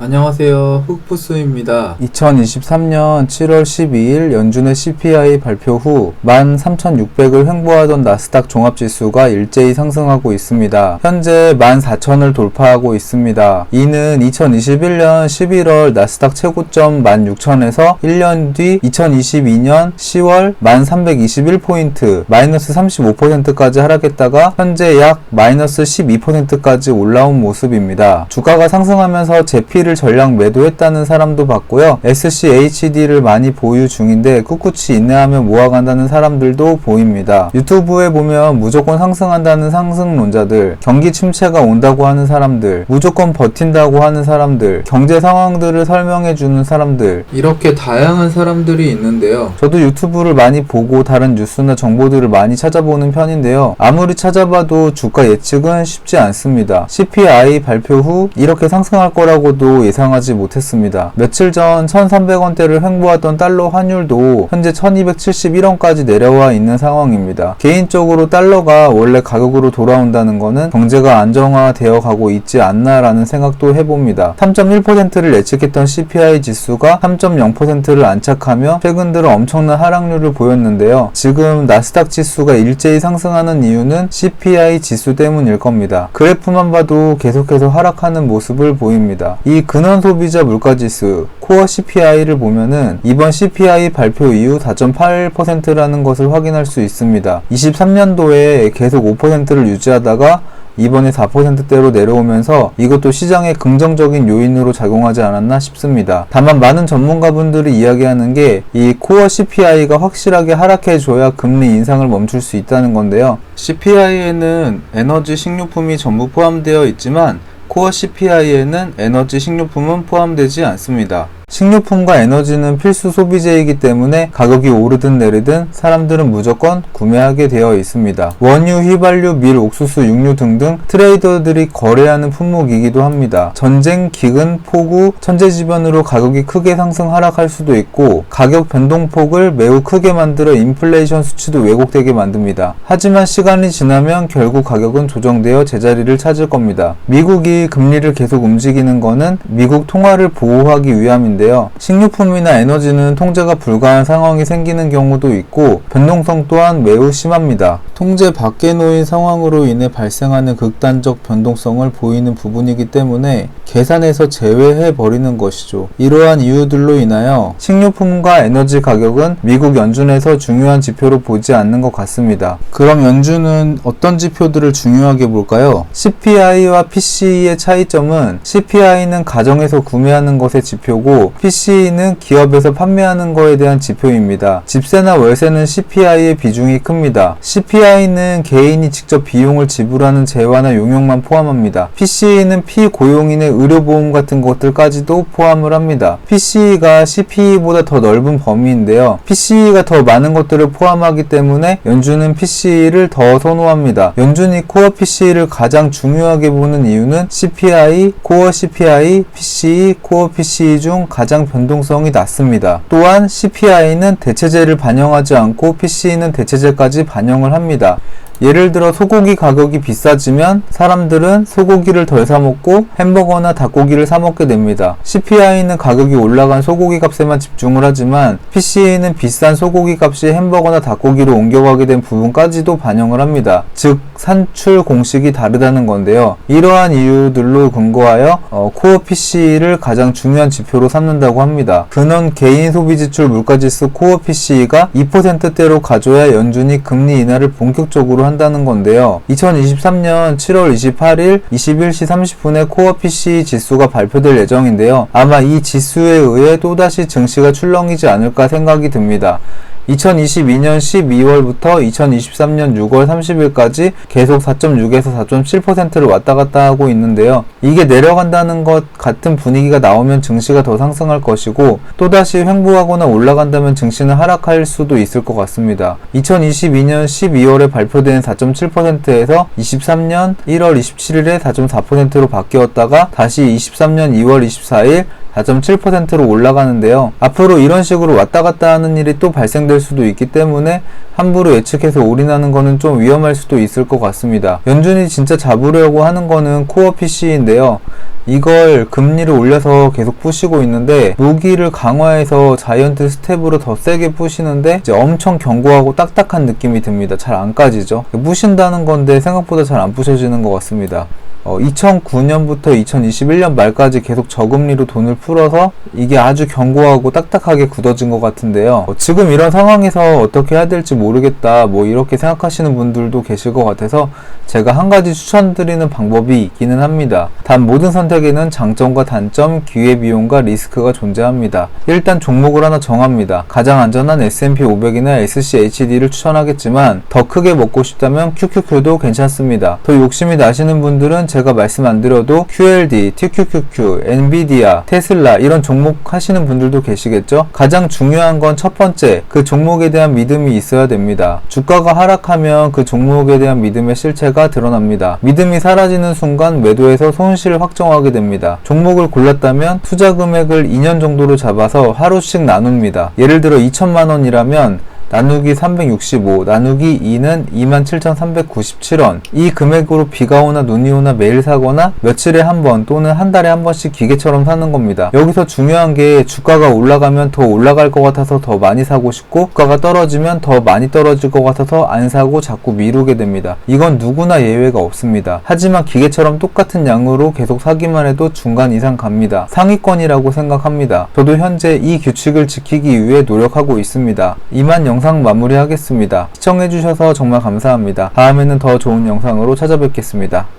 안녕하세요. 흑푸스입니다. 2023년 7월 12일 연준의 CPI 발표 후 13,600을 횡보하던 나스닥 종합지수가 일제히 상승하고 있습니다. 현재 14,000을 돌파하고 있습니다. 이는 2021년 11월 나스닥 최고점 16,000에서 1년 뒤 2022년 10월 1321포인트 마이너스 35%까지 하락했다가 현재 약 마이너스 12%까지 올라온 모습입니다. 주가가 상승하면서 제피를 전량 매도했다는 사람도 봤고요. SCHD를 많이 보유 중인데 꿋꿋이 인내하며 모아간다는 사람들도 보입니다. 유튜브에 보면 무조건 상승한다는 상승론자들, 경기 침체가 온다고 하는 사람들, 무조건 버틴다고 하는 사람들, 경제 상황들을 설명해주는 사람들, 이렇게 다양한 사람들이 있는데요. 저도 유튜브를 많이 보고 다른 뉴스나 정보들을 많이 찾아보는 편인데요. 아무리 찾아봐도 주가 예측은 쉽지 않습니다. CPI 발표 후 이렇게 상승할 거라고도 예상하지 못했습니다. 며칠 전 1,300원대를 횡보하던 달러 환율도 현재 1,271원까지 내려와 있는 상황입니다. 개인적으로 달러가 원래 가격으로 돌아온다는 것은 경제가 안정화되어 가고 있지 않나라는 생각도 해봅니다. 3.1%를 예측했던 CPI 지수가 3.0%를 안착하며 최근 들어 엄청난 하락률을 보였는데요. 지금 나스닥 지수가 일제히 상승하는 이유는 CPI 지수 때문일 겁니다. 그래프만 봐도 계속해서 하락하는 모습을 보입니다. 이 근원 소비자 물가지수 코어 CPI를 보면은 이번 CPI 발표 이후 4.8%라는 것을 확인할 수 있습니다. 23년도에 계속 5%를 유지하다가 이번에 4%대로 내려오면서 이것도 시장의 긍정적인 요인으로 작용하지 않았나 싶습니다. 다만 많은 전문가분들이 이야기하는 게 이 코어 CPI가 확실하게 하락해줘야 금리 인상을 멈출 수 있다는 건데요. CPI에는 에너지, 식료품이 전부 포함되어 있지만 코어 CPI에는 에너지, 식료품은 포함되지 않습니다. 식료품과 에너지는 필수 소비재이기 때문에 가격이 오르든 내리든 사람들은 무조건 구매하게 되어 있습니다. 원유, 휘발유, 밀, 옥수수, 육류 등등 트레이더들이 거래하는 품목이기도 합니다. 전쟁, 기근, 폭우, 천재지변으로 가격이 크게 상승 하락할 수도 있고 가격 변동폭을 매우 크게 만들어 인플레이션 수치도 왜곡되게 만듭니다. 하지만 시간이 지나면 결국 가격은 조정되어 제자리를 찾을 겁니다. 미국이 금리를 계속 움직이는 것은 미국 통화를 보호하기 위함인데 식료품이나 에너지는 통제가 불가한 상황이 생기는 경우도 있고 변동성 또한 매우 심합니다. 통제 밖에 놓인 상황으로 인해 발생하는 극단적 변동성을 보이는 부분이기 때문에 계산에서 제외해 버리는 것이죠. 이러한 이유들로 인하여 식료품과 에너지 가격은 미국 연준에서 중요한 지표로 보지 않는 것 같습니다. 그럼 연준은 어떤 지표들을 중요하게 볼까요? CPI와 PCE의 차이점은 CPI는 가정에서 구매하는 것의 지표고 PCE는 기업에서 판매하는 것에 대한 지표입니다. 집세나 월세는 CPI의 비중이 큽니다. CPI는 개인이 직접 비용을 지불하는 재화나 용역만 포함합니다. PCE는 피고용인의 의료보험 같은 것들까지도 포함을 합니다. PCE가 CPE보다 더 넓은 범위인데요. PCE가 더 많은 것들을 포함하기 때문에 연준은 PCE를 더 선호합니다. 연준이 코어 PCE를 가장 중요하게 보는 이유는 CPI, 코어 CPI, PCE, 코어 PCE 중 가장 변동성이 낮습니다. 또한 CPI는 대체재를 반영하지 않고 PCE는 대체재까지 반영을 합니다. 예를 들어 소고기 가격이 비싸지면 사람들은 소고기를 덜 사먹고 햄버거나 닭고기를 사먹게 됩니다. CPI는 가격이 올라간 소고기 값에만 집중을 하지만 PCE는 비싼 소고기 값이 햄버거나 닭고기로 옮겨가게 된 부분까지도 반영을 합니다. 즉 산출 공식이 다르다는 건데요. 이러한 이유들로 근거하여 코어 PCE를 가장 중요한 지표로 삼는다고 합니다. 근원 개인 소비지출 물가지수 코어 PCE가 2%대로 가져야 연준이 금리 인하를 본격적으로 한다는 건데요. 2023년 7월 28일 21시 30분에 코어 PCE 지수가 발표될 예정인데요. 아마 이 지수에 의해 또다시 증시가 출렁이지 않을까 생각이 듭니다. 2022년 12월부터 2023년 6월 30일까지 계속 4.6에서 4.7%를 왔다 갔다 하고 있는데요. 이게 내려간다는 것 같은 분위기가 나오면 증시가 더 상승할 것이고 또다시 횡보하거나 올라간다면 증시는 하락할 수도 있을 것 같습니다. 2022년 12월에 발표된 4.7%에서 23년 1월 27일에 4.4%로 바뀌었다가 다시 23년 2월 24일 4.7%로 올라가는데요. 앞으로 이런 식으로 왔다 갔다 하는 일이 또 발생될 수도 있기 때문에 함부로 예측해서 올인하는 거는 좀 위험할 수도 있을 것 같습니다. 연준이 진짜 잡으려고 하는 거는 코어 PC인데요. 이걸 금리를 올려서 계속 푸시고 있는데 무기를 강화해서 자이언트 스텝으로 더 세게 푸시는데 이제 엄청 견고하고 딱딱한 느낌이 듭니다. 잘 안 까지죠. 푸신다는 건데 생각보다 잘 안 부셔지는 것 같습니다. 2009년부터 2021년 말까지 계속 저금리로 돈을 풀어서 이게 아주 견고하고 딱딱하게 굳어진 것 같은데요. 지금 이런 상황에서 어떻게 해야 될지 모르겠다 이렇게 생각하시는 분들도 계실 것 같아서 제가 한 가지 추천드리는 방법이 있기는 합니다. 단 모든 선택에는 장점과 단점, 기회비용과 리스크가 존재합니다. 일단 종목을 하나 정합니다. 가장 안전한 S&P 500이나 SCHD를 추천하겠지만 더 크게 먹고 싶다면 QQQ도 괜찮습니다. 더 욕심이 나시는 분들은 제가 말씀 안 드려도 QLD, TQQQ, 엔비디아, 테슬라 이런 종목 하시는 분들도 계시겠죠? 가장 중요한 건 첫 번째, 그 종목에 대한 믿음이 있어야 됩니다. 주가가 하락하면 그 종목에 대한 믿음의 실체가 드러납니다. 믿음이 사라지는 순간 매도해서 손실을 확정하게 됩니다. 종목을 골랐다면 투자 금액을 2년 정도로 잡아서 하루씩 나눕니다. 예를 들어 2천만원이라면 나누기 365, 나누기 2는 27,397원. 이 금액으로 비가 오나 눈이 오나 매일 사거나 며칠에 한 번 또는 한 달에 한 번씩 기계처럼 사는 겁니다. 여기서 중요한 게 주가가 올라가면 더 올라갈 것 같아서 더 많이 사고 싶고 주가가 떨어지면 더 많이 떨어질 것 같아서 안 사고 자꾸 미루게 됩니다. 이건 누구나 예외가 없습니다. 하지만 기계처럼 똑같은 양으로 계속 사기만 해도 중간 이상 갑니다. 상위권이라고 생각합니다. 저도 현재 이 규칙을 지키기 위해 노력하고 있습니다. 이만 영상 마무리하겠습니다. 시청해주셔서 정말 감사합니다. 다음에는 더 좋은 영상으로 찾아뵙겠습니다.